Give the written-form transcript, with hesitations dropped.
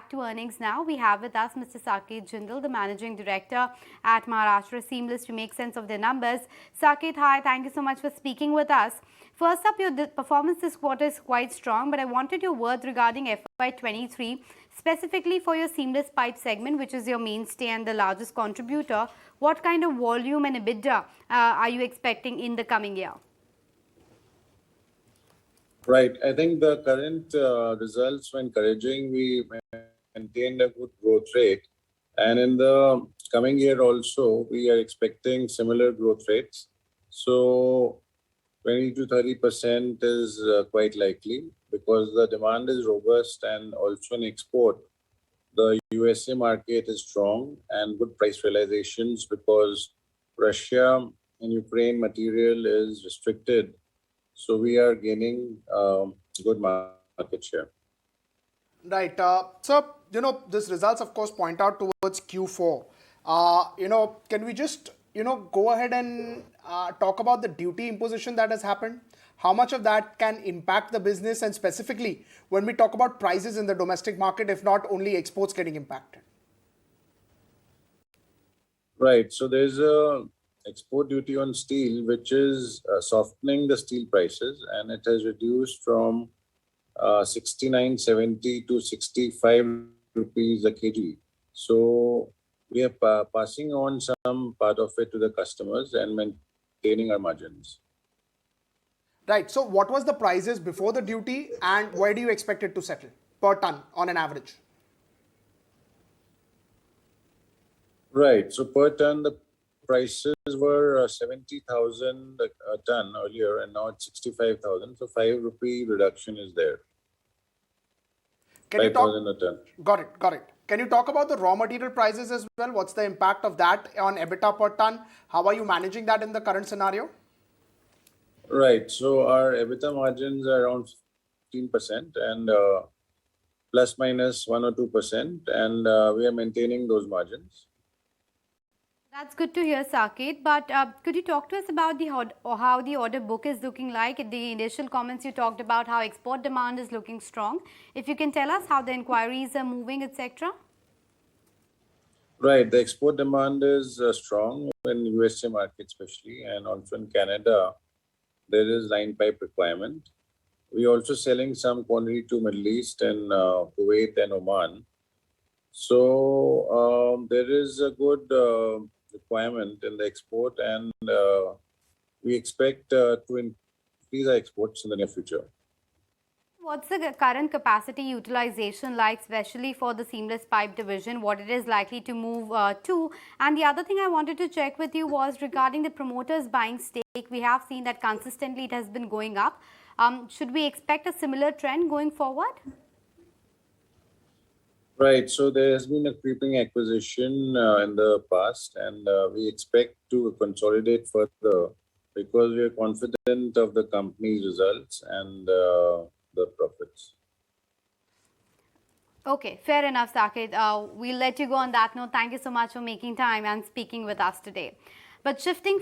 back to earnings now. We have with us Mr. Saket Jindal, the Managing Director at Maharashtra Seamless, to make sense of their numbers. Saket, hi. Thank you so much for speaking with us. First up, your performance this quarter is quite strong, but I wanted your words regarding FY23, specifically for your seamless pipe segment, which is your mainstay and the largest contributor. What kind of volume and EBITDA are you expecting in the coming year? Right. I think the current results were encouraging. We maintained a good growth rate. And in the coming year also, we are expecting similar growth rates. So 20 to 30% is quite likely because the demand is robust, and also in export, the USA market is strong and good price realizations because Russia and Ukraine material is restricted. So we are gaining good market share. Right. So, these results, of course, point out towards Q4. Can we just, go ahead and talk about the duty imposition that has happened? How much of that can impact the business, and specifically when we talk about prices in the domestic market, if not only exports getting impacted? Right. So there's a export duty on steel, which is softening the steel prices, and it has reduced from 69.70 to 65 rupees a kg. So we are passing on some part of it to the customers and maintaining our margins. Right. So what was the prices before the duty, and where do you expect it to settle per ton on an average? Right. So per ton, the prices were 70,000 a ton earlier, and now it's 65,000. So 5 rupee reduction is there. 5,000 a ton. Got it. Can you talk about the raw material prices as well? What's the impact of that on EBITDA per ton? How are you managing that in the current scenario? Right. So our EBITDA margins are around 15% and plus minus 1 or 2%, and we are maintaining those margins. That's good to hear, Saket. But could you talk to us about how the order book is looking like? In the initial comments, you talked about how export demand is looking strong. If you can tell us how the inquiries are moving, etc. Right. The export demand is strong in USA market especially, and also in Canada, there is line pipe requirement. We are also selling some quantity to Middle East and Kuwait and Oman. So there is a good requirement in the export, and we expect to increase our exports in the near future. What's the current capacity utilization like, especially for the seamless pipe division, what it is likely to move to? And the other thing I wanted to check with you was regarding the promoters buying stake. We have seen that consistently it has been going up. Should we expect a similar trend going forward? Right. So there has been a creeping acquisition in the past, and we expect to consolidate further because we are confident of the company's results and the profits. Okay, fair enough, Saket. We'll let you go on that note. Thank you so much for making time and speaking with us today. But shifting